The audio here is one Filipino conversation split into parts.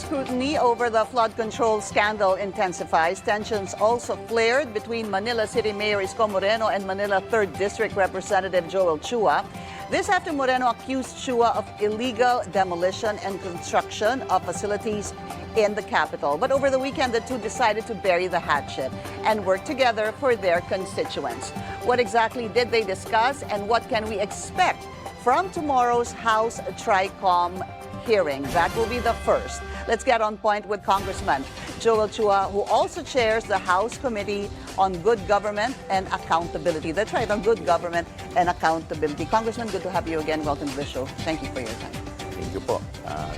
scrutiny over the flood control scandal intensifies, tensions also flared between Manila City Mayor Isko Moreno and Manila 3rd District Representative Joel Chua. This after Moreno accused Chua of illegal demolition and construction of facilities in the capital. But over the weekend, the two decided to bury the hatchet and work together for their constituents. What exactly did they discuss, and what can we expect from tomorrow's House Tricom hearing? That will be the first. Let's get on point with Congressman Joel Chua, who also chairs the House Committee on Good Government and Accountability. That's right, on Good Government and Accountability. Congressman, good to have you again. Welcome to the show. Thank you for your time. Thank you po.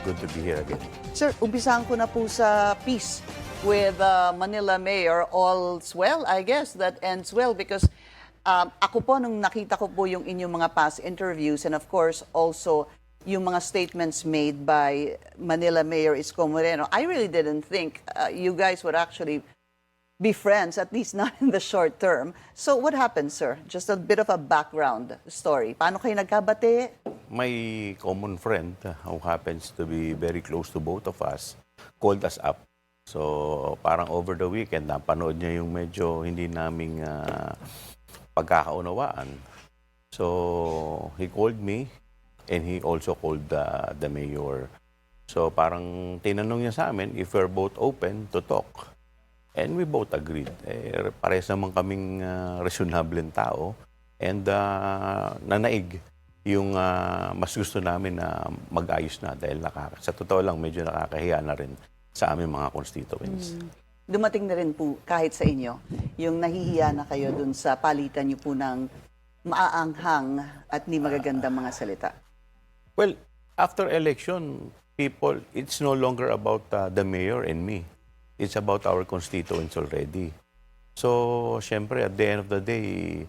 Good to be here again. Sir, umpisahan ko na po sa peace with Manila Mayor. All's well, I guess. That ends well because ako po, nung nakita ko po yung inyong mga past interviews, and of course also yung mga statements made by Manila Mayor Isko Moreno, I really didn't think you guys would actually be friends, at least not in the short term. So what happened, sir? Just a bit of a background story. Paano kayo nagkabate? My common friend, who happens to be very close to both of us, called us up. So parang over the weekend, napanood niya yung medyo hindi naming pagkakaunawaan. So he called me and he also called the mayor. So parang tinanong niya sa amin if we're both open to talk. And we both agreed. Parehas naman kaming reasonable tao and nanaig yung mas gusto namin na mag-ayos na dahil sa totoo lang medyo nakakahiya na rin sa aming mga constituents. Dumating na rin po kahit sa inyo yung nahihiya na kayo dun sa palitan niyo po ng maaanghang at ni magagandang mga salita. Well, after election, people, it's no longer about the mayor and me. It's about our constituents already. So, syempre, at the end of the day,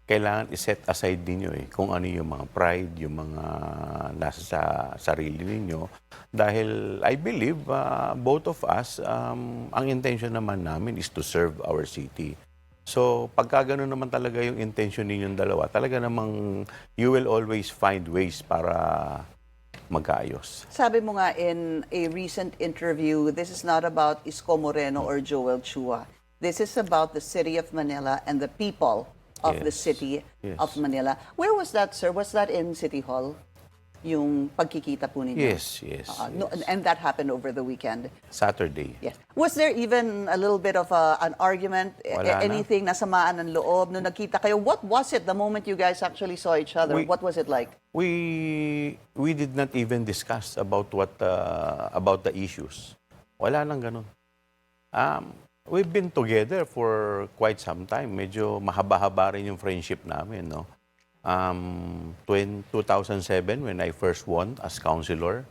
kailangan i-set aside ninyo kung ano yung mga pride, yung mga nasa sa sarili ninyo. Dahil I believe both of us, ang intention naman namin is to serve our city. So, pagka gano'n naman talaga yung intention ninyong dalawa, talaga namang you will always find ways para magkaayos. Sabi mo nga in a recent interview, this is not about Isko Moreno or Joel Chua. This is about the city of Manila and the people of the city of Manila. Where was that, sir? Was that in City Hall? Yung pagkikita po ninyo? Yes. No, and that happened over the weekend? Saturday. Yes. Was there even a little bit of an argument? Wala Anything na samaan ng loob nung nagkita kayo? What was it the moment you guys actually saw each other? What was it like? We did not even discuss about about the issues. Wala nang ganun. We've been together for quite some time. Medyo mahaba-haba rin yung friendship namin, no? 2007 when I first won as councilor,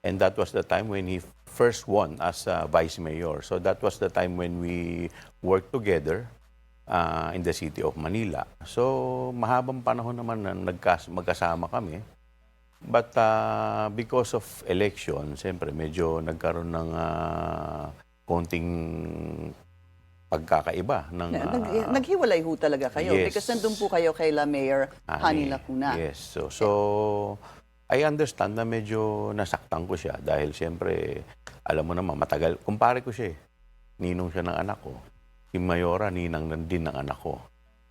and that was the time when he first won as vice mayor. So that was the time when we worked together in the city of Manila. So mahabang panahon naman na magkasama kami. But because of election, siyempre medyo nagkaroon ng konting pagkakaiba. Naghiwalay ho talaga kayo because nandun po kayo kay La Mayor Honey Lacuna. Yes. So I understand na medyo nasaktan ko siya dahil siyempre, alam mo naman, matagal. Kumpare ko siya eh. Ninong siya ng anak ko. Si Mayora, ninang din ng anak ko.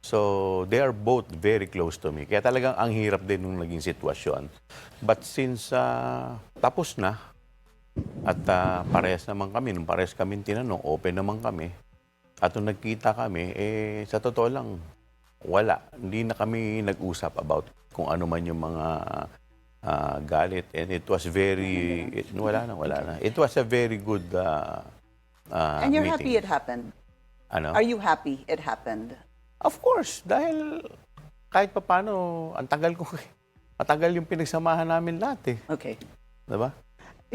So they are both very close to me. Kaya talagang ang hirap din nung naging sitwasyon. But since tapos na, at parehas naman kami, nung parehas kami tinanong, open naman kami. At nung nagkita kami, sa totoo lang, wala. Hindi na kami nag-usap about kung ano man yung mga galit. And it was very, wala na. It was a very good And you're meeting. happy it happened? Ano? Are you happy it happened? Of course, dahil kahit papano, matagal yung pinagsamahan namin lahat eh. Okay. Diba?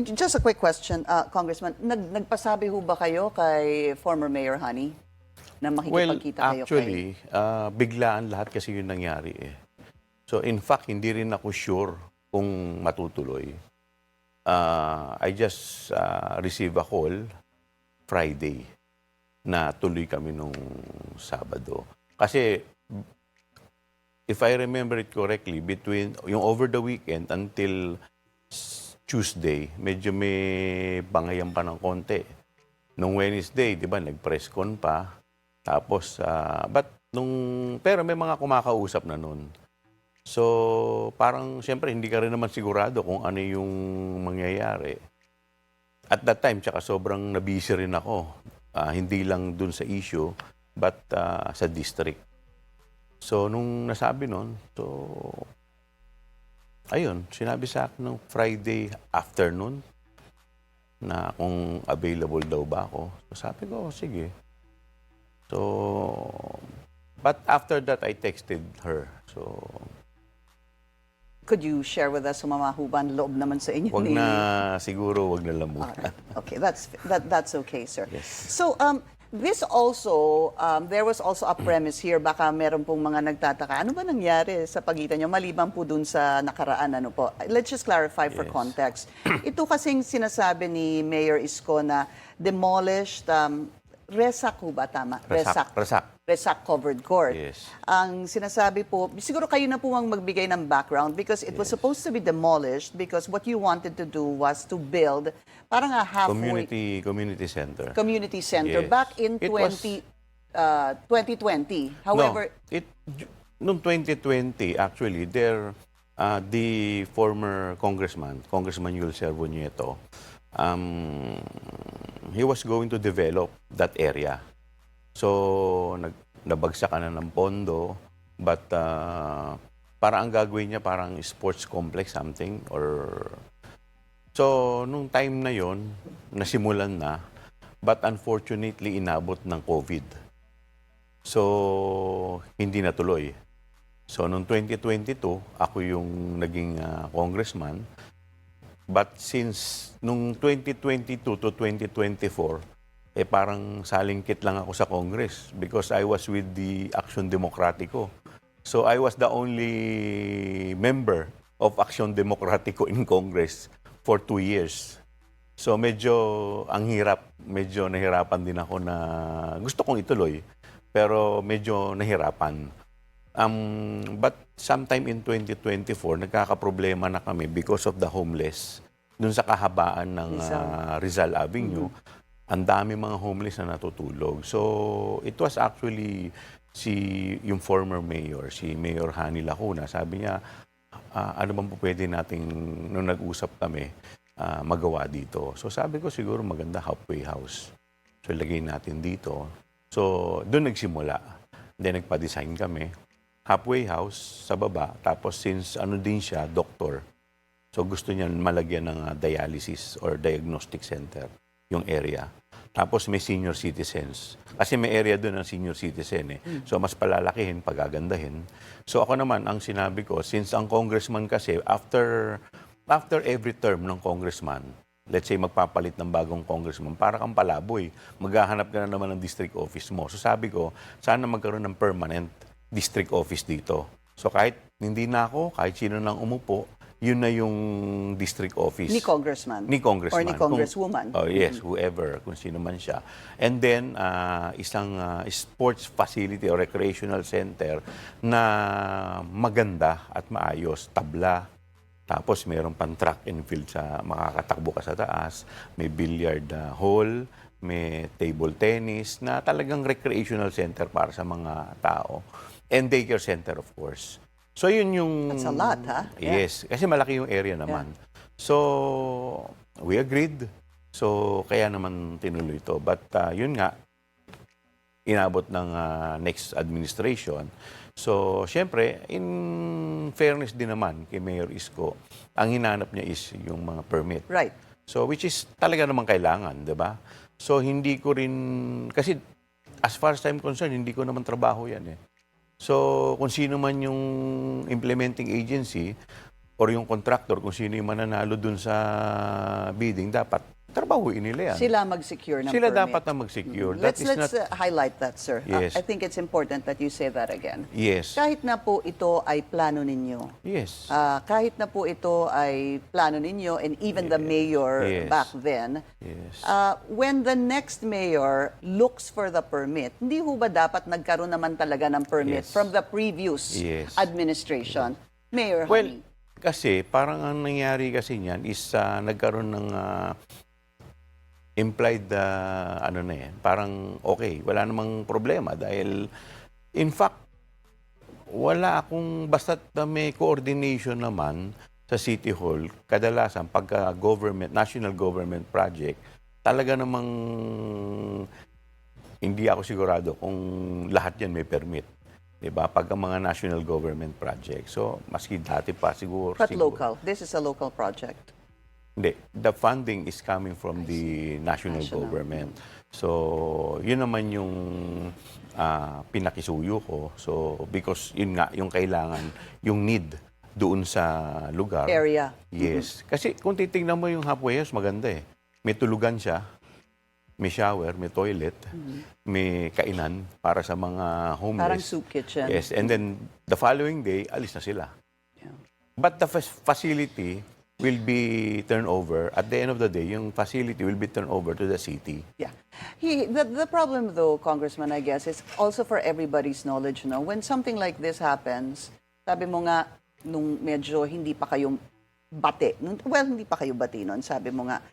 Just a quick question, Congressman. Nagpasabi ho ba kayo kay former Mayor Honey na makikipagkita kayo actually, biglaan lahat kasi yung nangyari eh. So in fact, hindi rin ako sure kung matutuloy. I just received a call Friday na tuloy kami nung Sabado. Kasi if I remember it correctly, between yung over the weekend until Tuesday, medyo may bangayan pa ng konti. Nung Wednesday, di ba, nag-press con pa. Tapos, pero may mga kumakausap na nun. So, parang, siyempre, hindi ka rin naman sigurado kung ano yung mangyayari. At that time, tsaka sobrang nabisi rin ako. Hindi lang dun sa issue, but sa district. So, nung nasabi nun, ayun, sinabi sa akin nung Friday afternoon na kung available daw ba ako. So, sabi ko, sige. So, but after that, I texted her. So, Could you share with us, Mama Huban, loob naman sa inyo wag na, siguro, wag na lamutan. Alright. Okay, that's okay, sir. Yes. So, this also, there was also a premise here, baka meron pong mga nagtataka, ano ba nangyari sa pagitan nyo, maliban po dun sa nakaraan, ano po? Let's just clarify for Yes. context. Ito kasing sinasabi ni Mayor Isko na demolished, Resac ho ba tama? Resac covered court. Yes. Ang sinasabi po, siguro kayo na po ang magbigay ng background because it was supposed to be demolished because what you wanted to do was to build parang a halfway Community center. community center Yes. back in It was- 2020. However, Noong 2020, actually, the former Congressman Yul Servo Nieto, he was going to develop that area. So, nabagsak na ng pondo, but para ang gagawin niya parang sports complex something or so nung time na yon nasimulan na, but unfortunately inabot ng COVID. So, hindi natuloy. So, noong 2022, ako yung naging congressman. But since nung 2022 to 2024, parang salingkit lang ako sa Congress because I was with the Action Democratico. So, I was the only member of Action Democratico in Congress for 2 years. So, medyo ang hirap, medyo nahirapan din ako na gusto kong ituloy, pero medyo nahirapan. But sometime in 2024, nagkakaproblema na kami because of the homeless. Dun sa kahabaan ng Rizal Avenue, ang dami mga homeless na natutulog. So, it was actually yung former mayor, si Mayor Hani Lacuna. Sabi niya, ano bang po pwede nating, nung nag-usap kami, magawa dito. So, sabi ko siguro maganda halfway house. So, lagay natin dito. So, doon nagsimula. Then, nagpa-design kami. Halfway house sa baba. Tapos, since ano din siya, doktor. So, gusto niya malagyan ng dialysis or diagnostic center, yung area. Tapos, may senior citizens. Kasi may area doon ng senior citizen eh. So, mas palalakihin, pagagandahin. So, ako naman, ang sinabi ko, since ang congressman kasi, after every term ng congressman, let's say magpapalit ng bagong congressman, para kang palaboy. Maghahanap ka na naman ng district office mo. So sabi ko, sana magkaroon ng permanent district office dito. So kahit hindi na ako, kahit sino nang umupo, yun na yung district office. ni congressman. Ni congressman. Or ni congresswoman. Yes, whoever, kung sino man siya. And then, isang sports facility or recreational center na maganda at maayos, tabla. Tapos, mayroon pang track and field sa makakatakbo ka sa taas. May billiard hall, may table tennis, na talagang recreational center para sa mga tao. And daycare center, of course. So, yun yung... That's a lot, ha? Yeah. Yes, kasi malaki yung area naman. So, we agreed. So, kaya naman tinuloy ito. But, yun nga, inabot ng next administration. So, syempre, in fairness din naman kay Mayor Isko, ang hinanap niya is yung mga permit. Right. So, which is talaga naman kailangan, di ba? So, hindi ko rin, kasi as far as I'm concerned, hindi ko naman trabaho yan eh. So, kung sino man yung implementing agency or yung contractor, kung sino yung mananalo dun sa bidding, dapat trabahuin nila yan. Sila mag-secure ng Sila permit. dapat na mag-secure. Let's highlight that, sir. Yes. I think it's important that you say that again. Yes. Kahit na po ito ay plano ninyo. Yes. Kahit na po ito ay plano ninyo and even the mayor Yes. back then, Yes. when the next mayor looks for the permit, hindi ho ba dapat nagkaroon naman talaga ng permit Yes. from the previous Yes. administration? Mayor Well, Honey. Kasi parang ang nangyari kasi niyan is nagkaroon ng implied ano na yan, parang okay, wala namang problema dahil in fact, wala akong basta't may coordination naman sa City Hall, kadalasan pagka government, national government project, talaga namang hindi ako sigurado kung lahat yan may permit. 'Di ba? Pagka mga national government project. So, maski dati pa siguro. But local. This is a local project. Hindi. The funding is coming from the national government. So, yun naman yung pinakisuyo ko. So, because yun nga, yung kailangan, yung need doon sa lugar. Area. Yes. Kasi kung titingnan mo yung halfway house, maganda eh. May tulugan siya, may shower, may toilet, may kainan para sa mga homeless. Parang soup kitchen. Yes. And then, the following day, alis na sila. Yeah. But the facility will be turned over. At the end of the day, yung facility will be turned over to the city. Yeah. The problem though, Congressman, I guess, is also for everybody's knowledge, no? When something like this happens, sabi mo nga, nung medyo hindi pa kayo bati, hindi pa kayo bati nun, sabi mo nga,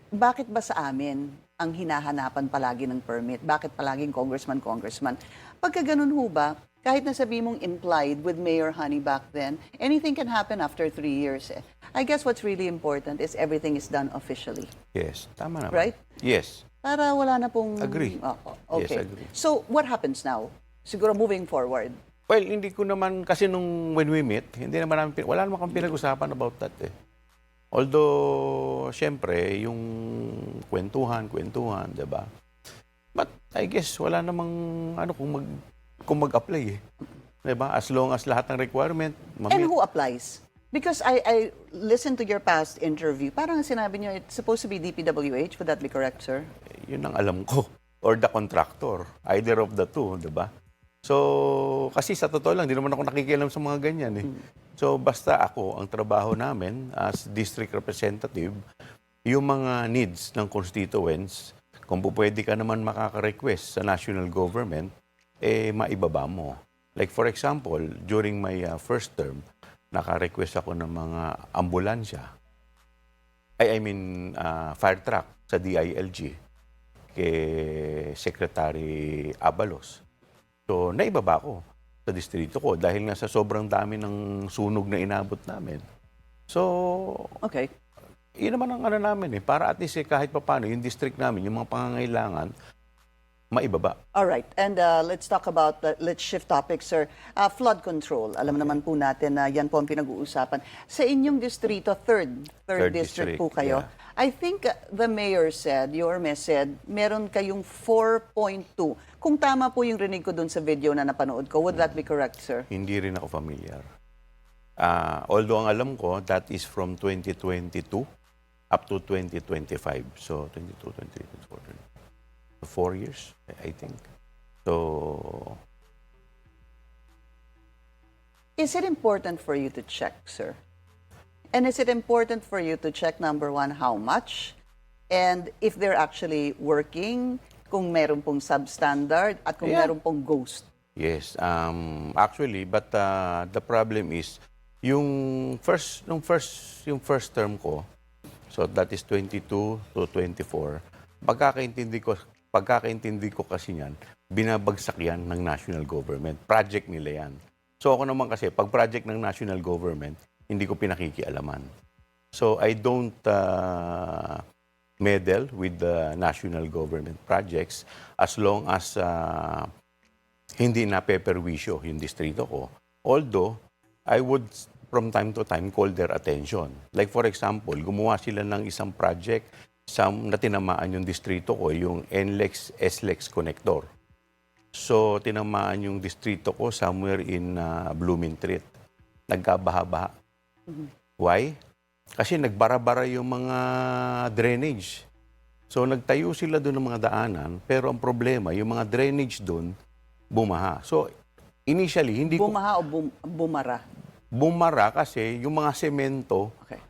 bakit ba sa amin ang hinahanapan palagi ng permit? Bakit palaging congressman? Pagka ganun ho ba, kahit na sabi mong implied with Mayor Honey back then, anything can happen after 3 years. Eh. I guess what's really important is everything is done officially. Yes, tama naman. Right? Yes. Para wala na pong... Agree. Okay. Yes, agree. So, what happens now? Siguro moving forward. Well, hindi ko naman, kasi when we meet, hindi naman namin, wala naman kami pinag-usapan about that eh. Although, syempre, yung kwentuhan, di ba? But I guess, wala namang, kung mag-apply eh. Di ba? As long as lahat ng requirement, And who applies? Because I listened to your past interview. Parang sinabi niyo, it's supposed to be DPWH. Would that be correct, sir? Yun ang alam ko. Or the contractor. Either of the two, di ba? So, kasi sa totoo lang, di naman ako nakikialam sa mga ganyan eh. So, basta ako, ang trabaho namin as district representative, yung mga needs ng constituents, kung pwede ka naman makaka-request sa national government, maibaba mo. Like for example, during my first term, naka-request ako ng mga ambulansya. I mean, fire truck sa DILG kay Secretary Abalos. So, naibaba ko sa distrito ko dahil nga sa sobrang dami ng sunog na inabot namin. So, Okay. yun naman ang namin eh. Para at least kahit paano, yung district namin, yung mga pangangailangan, maibaba. All right. And let's talk about, let's shift topics, sir. Flood control. Alam naman po natin na yan po ang pinag-uusapan. Sa inyong distrito, third district po kayo. Yeah. I think the mayor said, Yorme said, meron kayong 4.2. Kung tama po yung rinig ko dun sa video na napanood ko, would that be correct, sir? Hindi rin ako familiar. Although ang alam ko, that is from 2022 up to 2025. So, 22, 23, 24, 4 years, I think. So, is it important for you to check, sir? And is it important for you to check, number one, how much? And if they're actually working, kung meron pong substandard, at kung meron pong ghost? yes. Actually, but the problem is, yung first term ko, so that is 22 to 24, pagkakaintindi ko kasi yan, binabagsak yan ng national government. Project nila yan. So ako naman kasi, pag project ng national government, hindi ko pinakikialaman. So I don't meddle with the national government projects as long as hindi napeperwisyo yung distrito ko. Although, I would from time to time call their attention. Like for example, gumawa sila ng isang project na tinamaan yung distrito ko, yung NLEX SLEX connector. So, tinamaan yung distrito ko somewhere in Blumentritt. Nagkabaha-baha. Why? Kasi nagbara-bara yung mga drainage. So, nagtayo sila doon ng mga daanan, pero ang problema, yung mga drainage doon, bumaha. So, initially, hindi ko... Bumaha o bumara? Bumara kasi yung mga semento, Okay.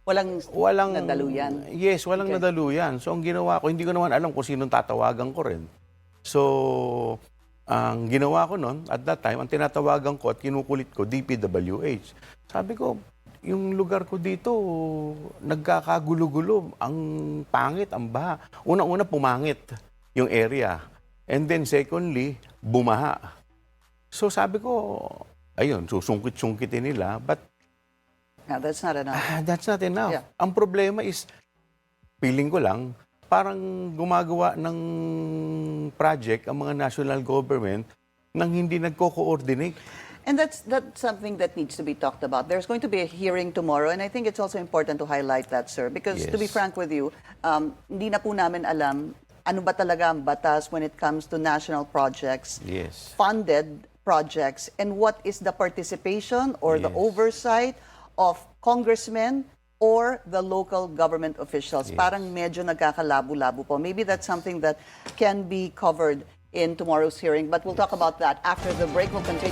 Walang nadaluyan? Yes, walang nadaluyan. So, ang ginawa ko, hindi ko naman alam kung sinong tatawagan ko rin. So, ang ginawa ko noon, at that time, ang tinatawagan ko at kinukulit ko, DPWH. Sabi ko, yung lugar ko dito, nagkakagulo-gulo. Ang pangit, ang baha. Una-una, pumangit yung area. And then secondly, bumaha. So sabi ko, ayun, susungkit-sungkitin nila. But Yeah, that's not enough. that's not enough. Yeah. Ang problema is, feeling ko lang, parang gumagawa ng project ang mga national government nang hindi nagko-coordinate. And that's something that needs to be talked about. There's going to be a hearing tomorrow, and I think it's also important to highlight that, sir. Because to be Yes. frank with you, hindi na po namin alam ano ba talaga ang batas when it comes to national projects, Yes. funded projects, and what is the participation or the Yes. oversight of congressmen or the local government officials. Parang medyo nagkakalabo-labo po. Maybe that's something that can be covered in tomorrow's hearing, but we'll talk about that after the break. We'll continue.